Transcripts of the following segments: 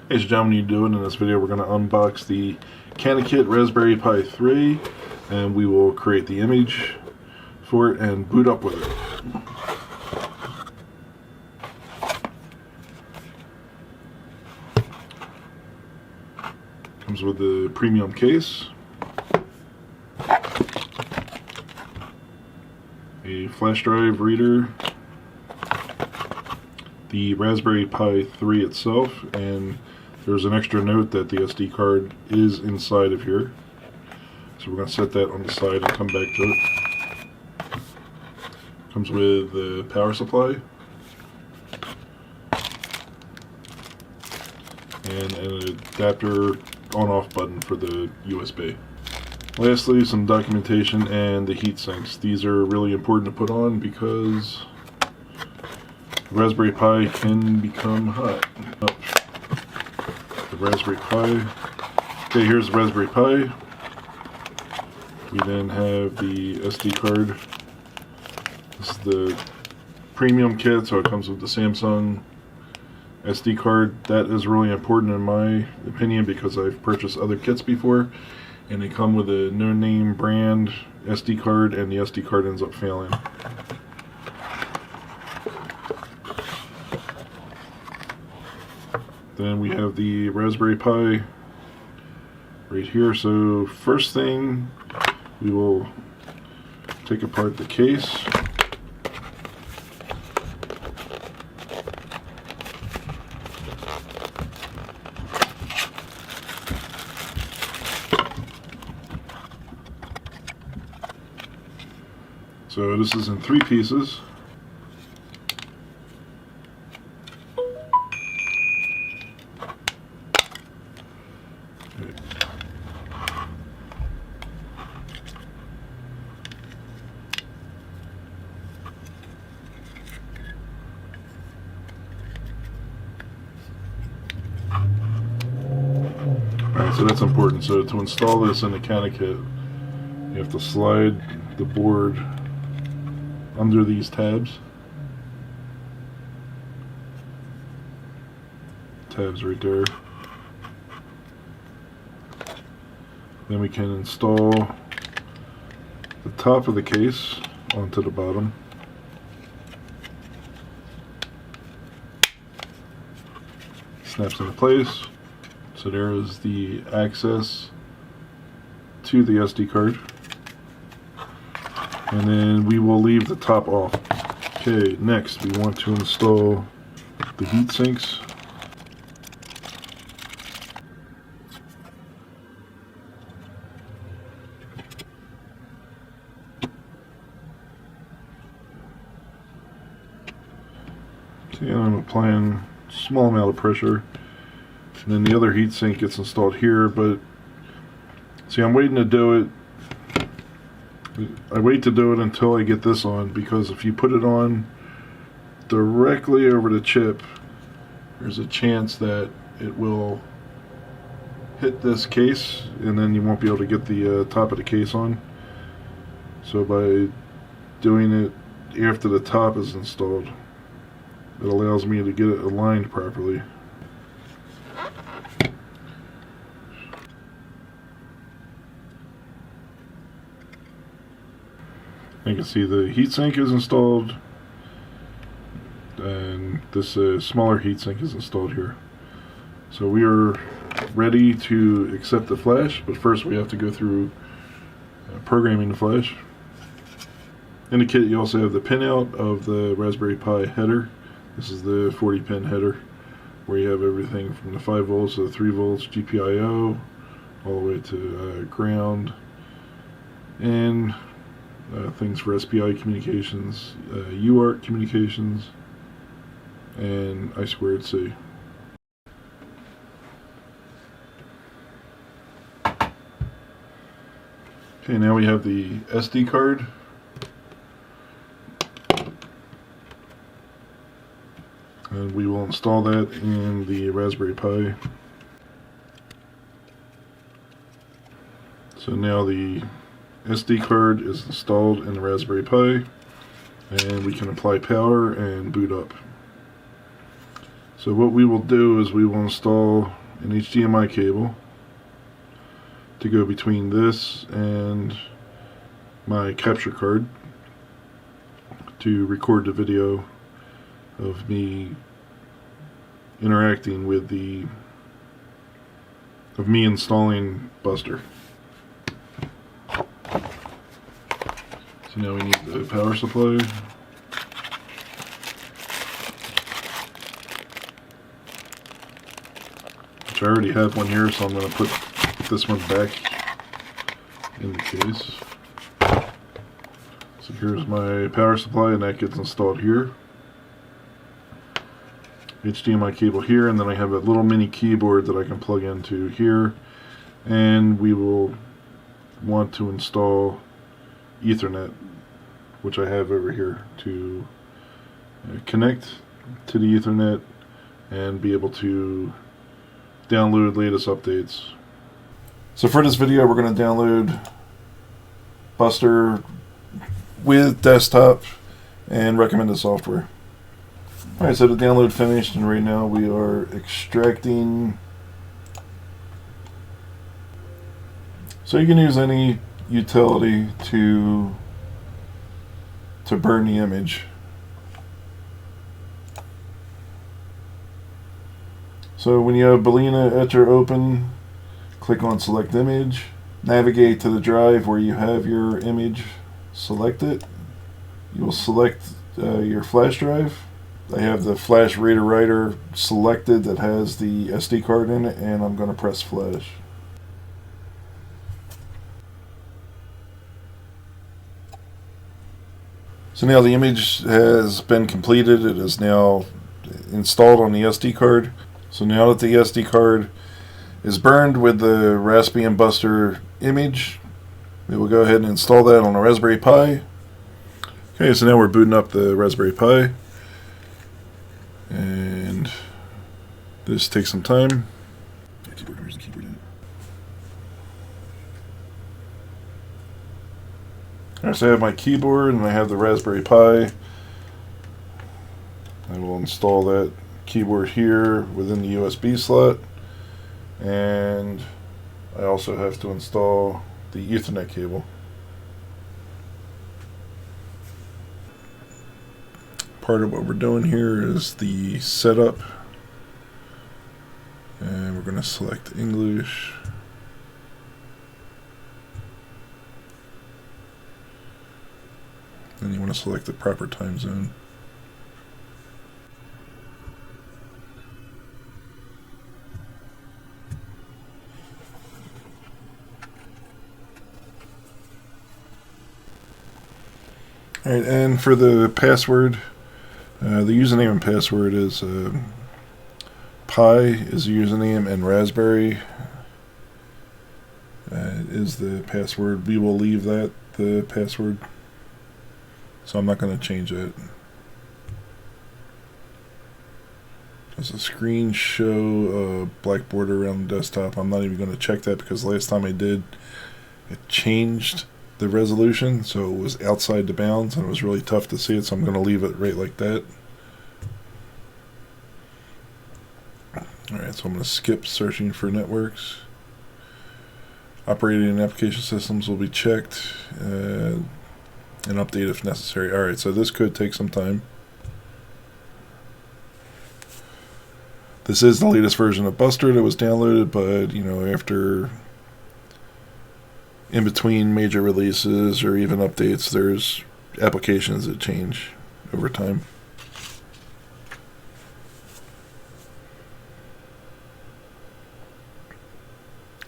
Ladies and gentlemen, you doing in this video, we're going to unbox the CanaKit Raspberry Pi 3, and we will create the image for it and boot up with it. Comes with the premium case, a flash drive reader, the Raspberry Pi 3 itself, and there's an extra note that the SD card is inside of here. So we're going to set that on the side and come back to it. Comes with the power supply and an adapter on-off button for the USB. Lastly, some documentation and the heat sinks. These are really important to put on because the Raspberry Pi can become hot. The Raspberry Pi. Okay, here's the Raspberry Pi. We then have the SD card. This is the premium kit, so it comes with the Samsung SD card. That is really important in my opinion because I've purchased other kits before and they come with a no-name brand SD card and the SD card ends up failing. Then we have the Raspberry Pi right here. So first thing, we will take apart the case. So this is in 3 pieces. Alright, so that's important. So to install this in the CanaKit, you have to slide the board under these tabs. Tabs right there. Then we can install the top of the case onto the bottom. Snaps into place. So there is the access to the SD card. And then we will leave the top off. Okay, next we want to install the heat sinks. Okay, I'm applying a small amount of pressure. And then the other heat sink gets installed here, but see, I'm waiting to do it. I wait to do it until I get this on, because if you put it on directly over the chip, there's a chance that it will hit this case and then you won't be able to get the top of the case on. So by doing it after the top is installed, it allows me to get it aligned properly. You can see the heatsink is installed, and this smaller heatsink is installed here. So we are ready to accept the flash, but first we have to go through programming the flash. In the kit you also have the pinout of the Raspberry Pi header. This is the 40-pin header where you have everything from the 5 volts to the 3 volts, GPIO, all the way to ground, and things for SPI communications, UART communications, and I2C. Okay, now we have the SD card. And we will install that in the Raspberry Pi. So now the SD card is installed in the Raspberry Pi, and we can apply power and boot up. So what we will do is we will install an HDMI cable to go between this and my capture card to record the video of me interacting with of me installing Buster. So now we need the power supply. Which I already have one here, so I'm going to put this one back in the case. So here's my power supply, and that gets installed here. HDMI cable here, and then I have a little mini keyboard that I can plug into here. And we will want to install Ethernet, which I have over here, to connect to the Ethernet and be able to download latest updates. So for this video, we're going to download Buster with desktop and recommended software. Alright, so the download finished, and right now we are extracting. So you can use any utility to burn the image. So when you have Balena Etcher open, click on Select Image, navigate to the drive where you have your image, select it. You will select your flash drive. I have the flash reader writer selected that has the SD card in it, and I'm going to press flash. So now the image has been completed. It is now installed on the SD card. So now that the SD card is burned with the Raspbian Buster image, we will go ahead and install that on a Raspberry Pi. Okay, so now we're booting up the Raspberry Pi, and this takes some time. Alright, so I have my keyboard and I have the Raspberry Pi. I will install that keyboard here within the USB slot, and I also have to install the Ethernet cable. Part of what we're doing here is the setup, and we're going to select English. And you want to select the proper time zone. Alright, and for the password, the username and password is Pi is the username, and Raspberry is the password. We will leave that the password, so I'm not going to change it. Does the screen show a black border around the desktop? I'm not even going to check that, because last time I did, it changed the resolution, so it was outside the bounds and it was really tough to see it, so I'm going to leave it right like that. Alright, so I'm going to skip searching for networks. Operating and application systems will be checked and update if necessary. Alright, so this could take some time. This is the latest version of Buster that was downloaded, but you know, after in between major releases or even updates, there's applications that change over time.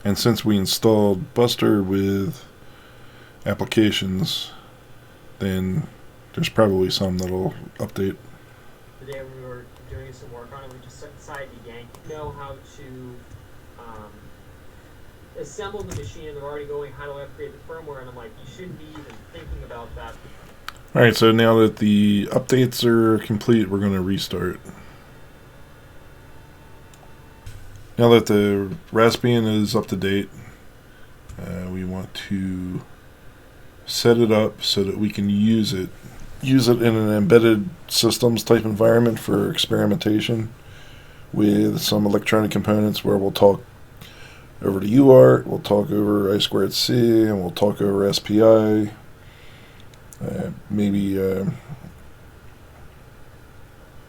And since we installed Buster with applications, then there's probably some that'll update. Today we were doing some work on it, we just decided to know how to assemble the machine, and they're already going, how do I upgrade the firmware? And I'm like, you shouldn't be even thinking about that. Alright, so now that the updates are complete, we're going to restart. Now that the Raspbian is up to date, we want to set it up so that we can use it in an embedded systems type environment for experimentation. with some electronic components where we'll talk over the UART, we'll talk over I2C, and we'll talk over SPI. Maybe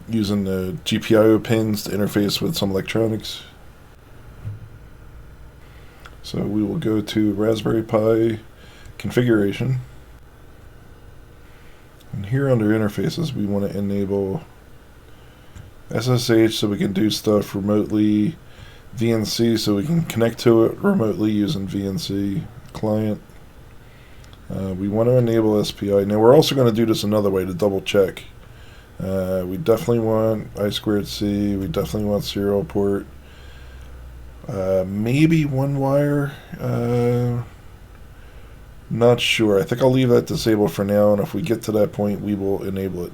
using the GPIO pins to interface with some electronics. So we will go to Raspberry Pi configuration. And here under interfaces we want to enable SSH so we can do stuff remotely, VNC so we can connect to it remotely using VNC client. We want to enable SPI. Now we're also going to do this another way to double check. We definitely want I2C, we definitely want serial port. Maybe one wire. Not sure. I think I'll leave that disabled for now, and if we get to that point we will enable it.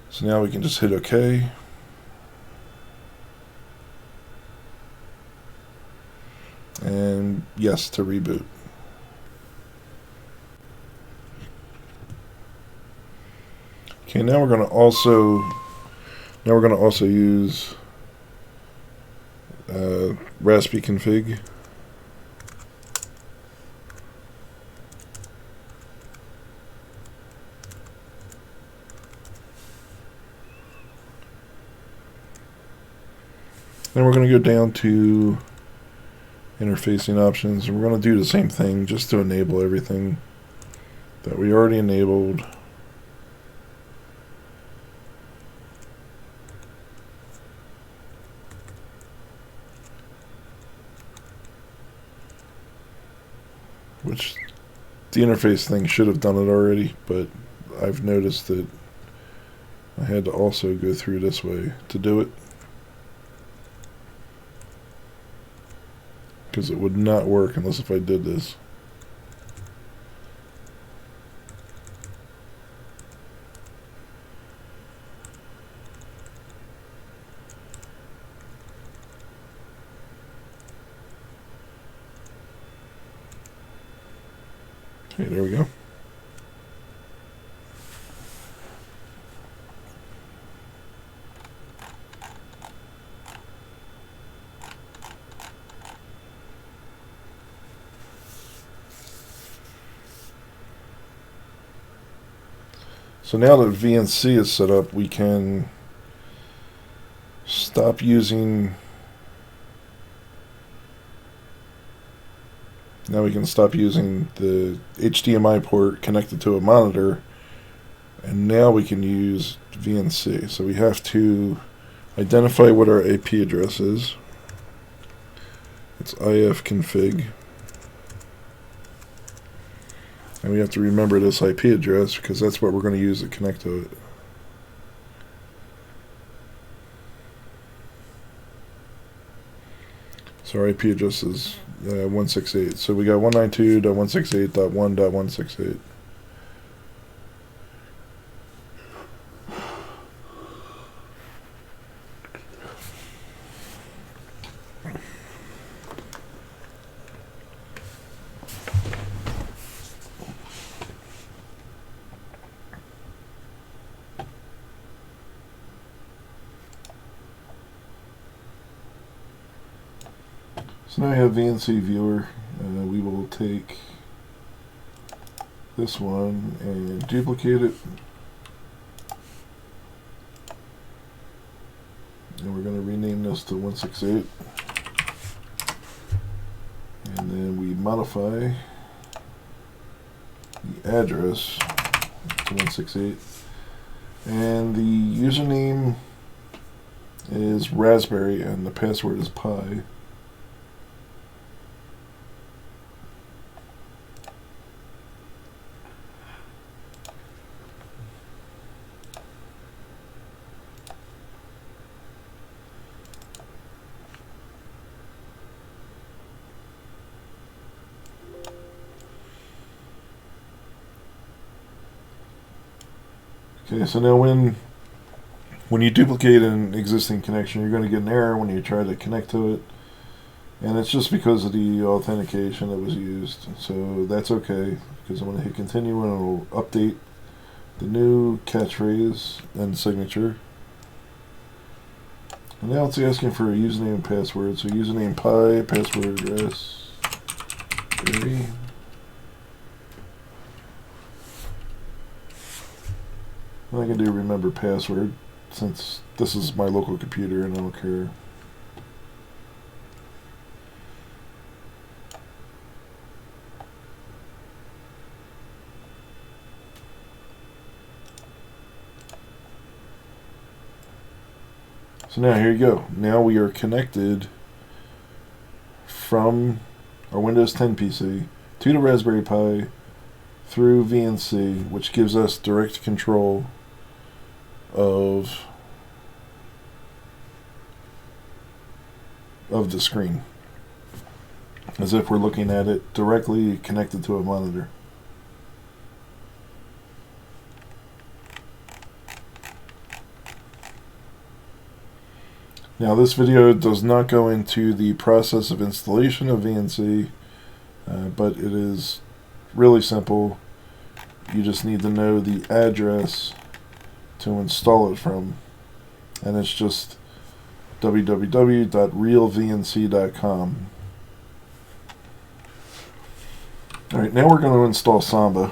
So now we can just hit OK. And yes to reboot. Okay, now we're going to also use raspi-config. Then we're going to go down to interfacing options, and we're going to do the same thing just to enable everything that we already enabled. Which the interface thing should have done it already, but I've noticed that I had to also go through this way to do it, because it would not work unless if I did this. Okay, there we go. So now that VNC is set up, we can stop using. Now we can stop using the HDMI port connected to a monitor, and now we can use VNC. So we have to identify what our IP address is. It's ifconfig. And we have to remember this IP address because that's what we're going to use to connect to it. So our IP address is 168. So we got 192.168.1.168. So now I have VNC Viewer. We will take this one and duplicate it. And we're going to rename this to 168. And then we modify the address to 168. And the username is Raspberry and the password is Pi. Okay, so now when you duplicate an existing connection, you're going to get an error when you try to connect to it, and it's just because of the authentication that was used. So that's okay, because I'm going to hit continue and it'll update the new catchphrase and signature. And now it's asking for a username and password. So username Pi, password Raspberry. I can do remember password since this is my local computer and I don't care. So now here you go. Now we are connected from our Windows 10 PC to the Raspberry Pi through VNC, which gives us direct control of the screen, as if we're looking at it directly connected to a monitor. Now this video does not go into the process of installation of VNC, but it is really simple. You just need to know the address to install it from, and it's just www.realvnc.com. Alright, now we're going to install Samba.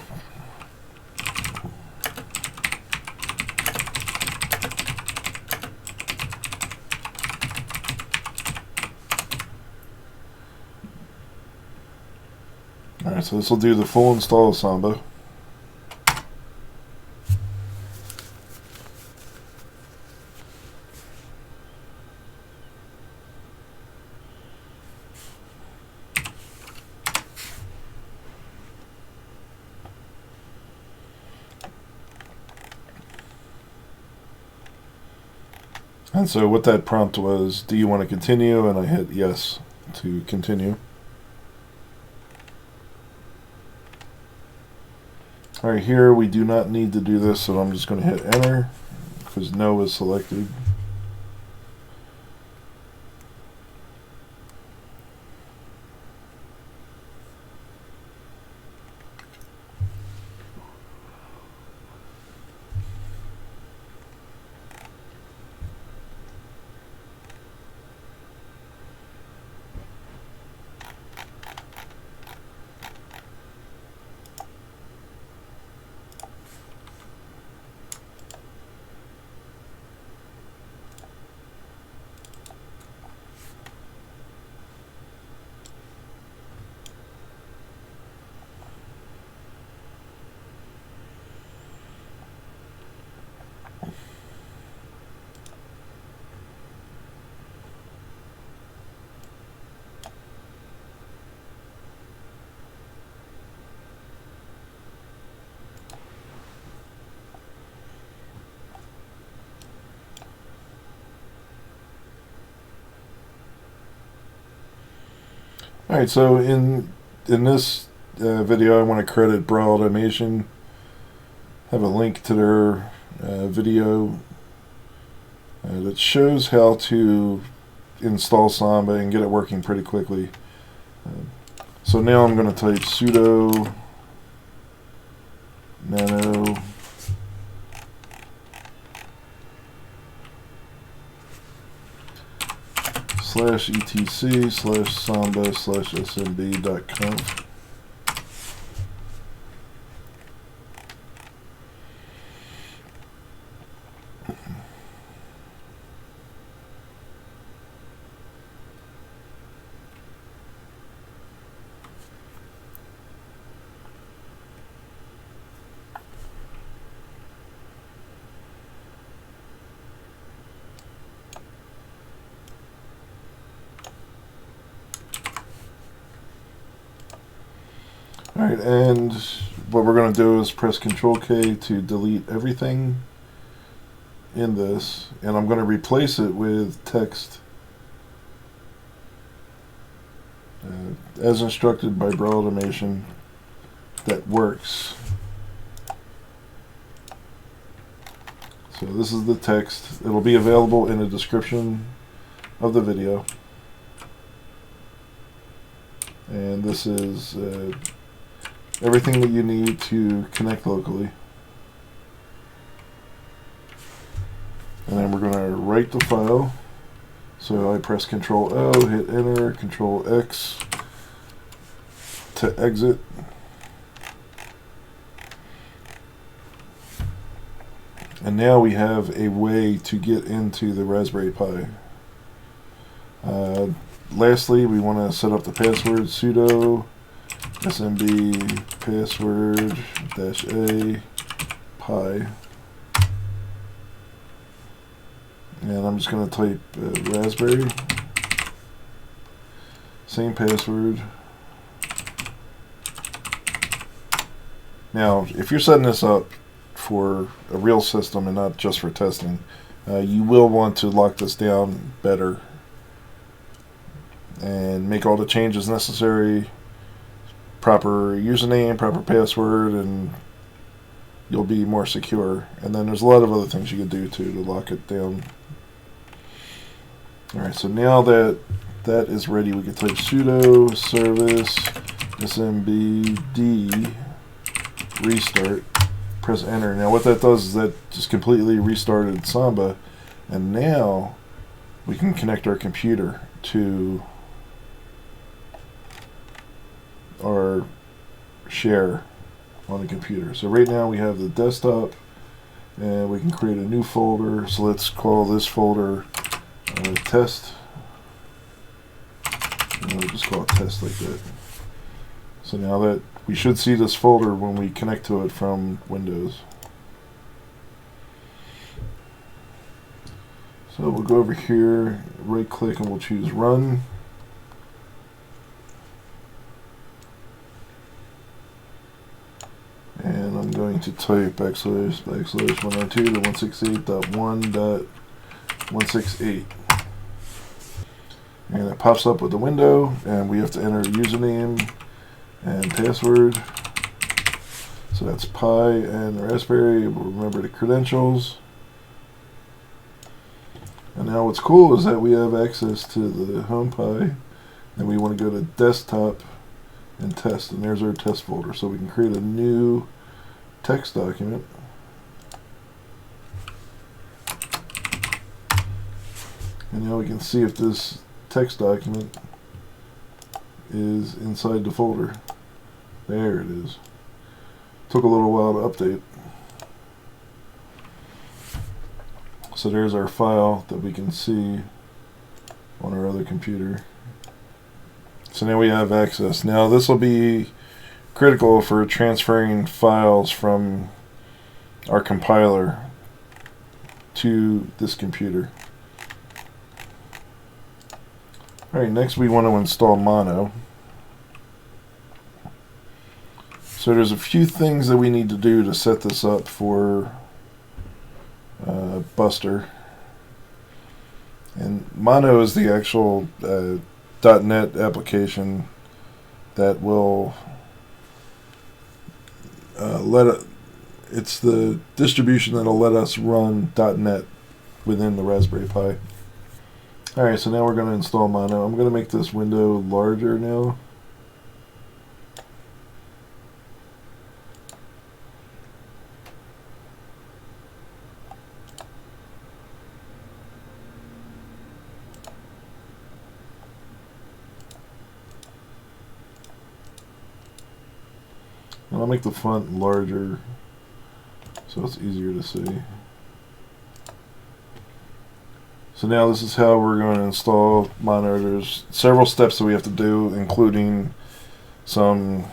Alright, so this will do the full install of Samba. And so what that prompt was, do you want to continue? And I hit yes to continue. Alright, here we do not need to do this, so I'm just going to hit enter because no is selected. Alright, so in this video I want to credit Braille Automation. Have a link to their video that shows how to install Samba and get it working pretty quickly. So now I'm going to type sudo nano /etc/samba/smb.conf. Alright, and what we're going to do is press Control-K to delete everything in this, and I'm going to replace it with text as instructed by Braille Automation that works. So this is the text. It'll be available in the description of the video. And this is everything that you need to connect locally. And then we're going to write the file. So I press Control O, hit Enter, Control X to exit. And now we have a way to get into the Raspberry Pi. Lastly, we want to set up the password, sudo smb password -a pi. And I'm just going to type Raspberry, same password. Now, if you're setting this up for a real system and not just for testing, you will want to lock this down better and make all the changes necessary, proper username, proper password, and you'll be more secure. And then there's a lot of other things you can do too to lock it down. Alright, so now that that is ready, we can type sudo service smbd restart, press enter. Now what that does is that just completely restarted Samba, and now we can connect our computer to our share on the computer. So right now we have the desktop, and we can create a new folder. So let's call this folder test. And we'll just call it test like that. So now that we should see this folder when we connect to it from Windows. So we'll go over here, right click, and we'll choose run. And I'm going to type //102.168.1.168. And it pops up with the window, and we have to enter username and password. So that's Pi and Raspberry. We'll remember the credentials. And now what's cool is that we have access to the home Pi, and we want to go to desktop and test, and there's our test folder. So we can create a new text document. And now we can see if this text document is inside the folder. There it is. Took a little while to update. So there's our file that we can see on our other computer. So now we have access. Now this will be critical for transferring files from our compiler to this computer. Alright, next we want to install Mono. So there's a few things that we need to do to set this up for Buster. And Mono is the actual .NET application that will it's the distribution that'll let us run .NET within the Raspberry Pi. Alright, so now we're going to install Mono. I'm going to make this window larger now. And I'll make the font larger so it's easier to see. So now this is how we're going to install Mono. There's several steps that we have to do, including some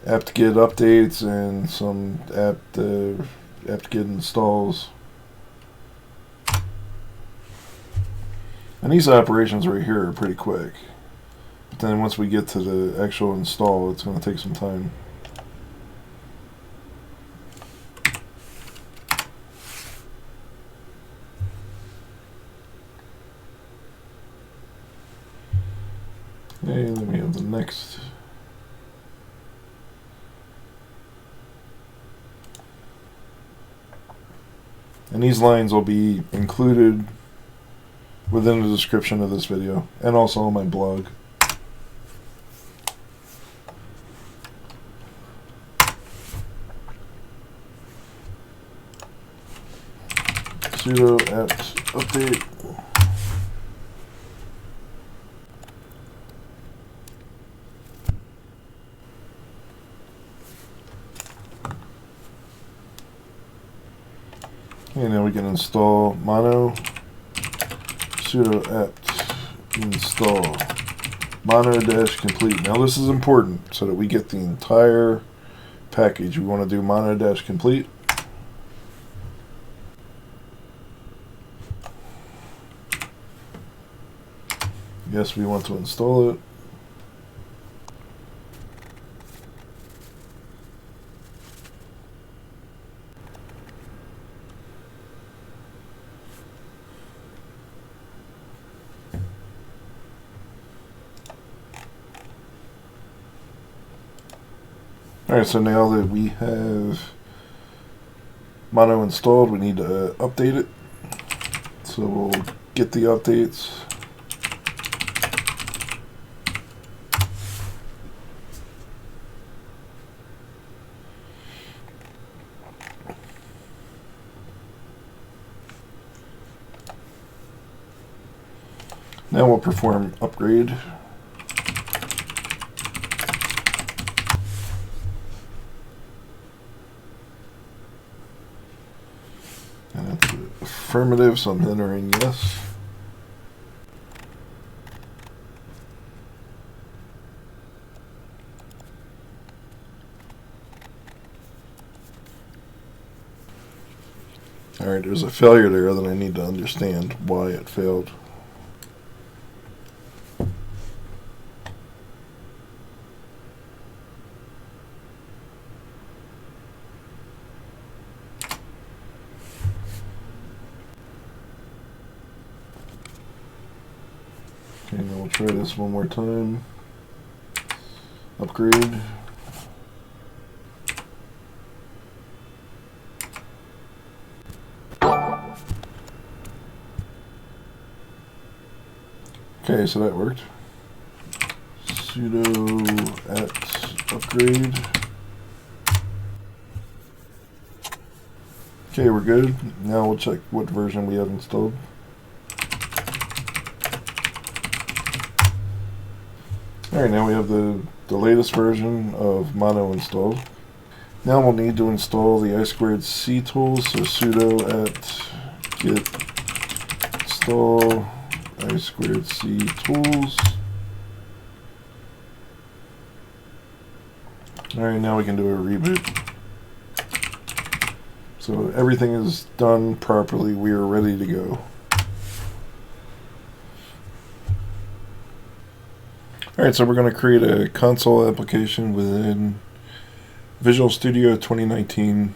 apt-get updates and some apt-get installs. And these operations right here are pretty quick. But then once we get to the actual install, it's going to take some time. Okay, and then we have the next. And these lines will be included within the description of this video and also on my blog. Sudo apt update. And then we can install mono sudo apt install mono-complete. Now this is important so that we get the entire package. We want to do mono-complete. Yes, we want to install it. Alright, so now that we have mono installed, we need to update it. So we'll get the updates. Now we'll perform upgrade. And that's affirmative, so I'm entering yes. Alright, there's a failure there that I need to understand why it failed. Okay, now we'll try this one more time. Upgrade. Okay, so that worked. Sudo apt upgrade. Okay, we're good. Now we'll check what version we have installed. Alright, now we have the latest version of mono installed. Now we'll need to install the I2C Tools, so sudo apt get install I2C Tools. Alright, now we can do a reboot. So everything is done properly, we are ready to go. Alright, so we're going to create a console application within Visual Studio 2019.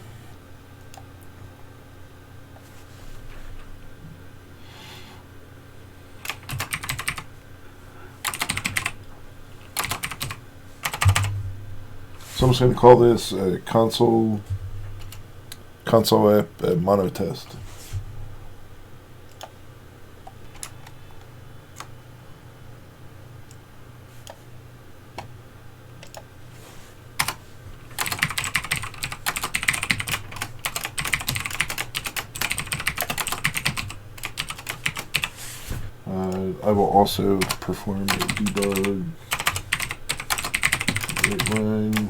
So I'm just going to call this a console app mono test. I will also perform a debug line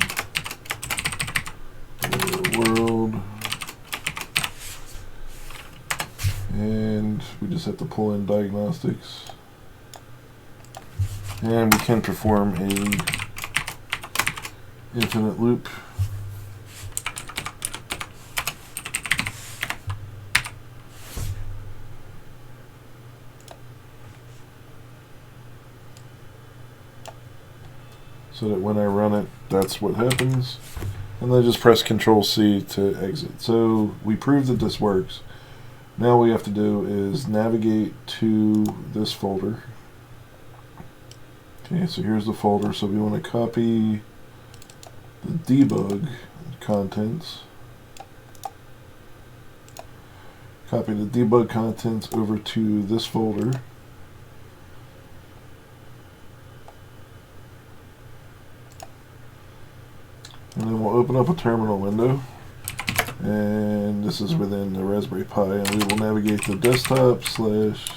world, and we just have to pull in diagnostics, and we can perform a infinite loop. So that when I run it, that's what happens. And then just press Control-C to exit. So we proved that this works. Now what we have to do is navigate to this folder. Okay, so here's the folder. So we want to copy the debug contents. Copy the debug contents over to this folder. And then we'll open up a terminal window, and this is within the Raspberry Pi, and we will navigate to desktop / test.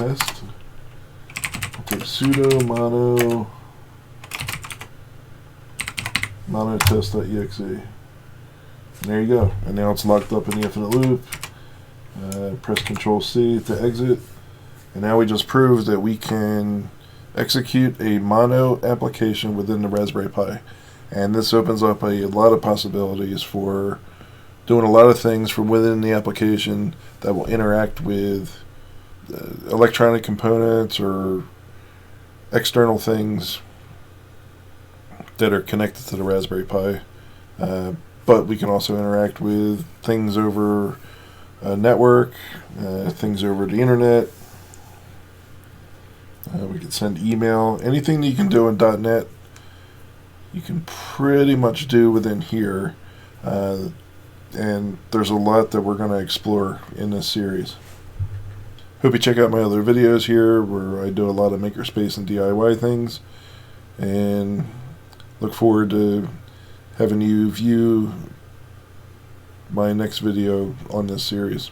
We'll type sudo mono test.exe. And there you go. And now it's locked up in the infinite loop. Press Control C to exit. And now we just proved that we can execute a mono application within the Raspberry Pi. And this opens up a lot of possibilities for doing a lot of things from within the application that will interact with electronic components or external things that are connected to the Raspberry Pi. But we can also interact with things over a network, things over the internet. We can send email. Anything that you can do in .NET, you can pretty much do within here. And there's a lot that we're going to explore in this series. Hope you check out my other videos here where I do a lot of makerspace and DIY things. And look forward to having you view my next video on this series.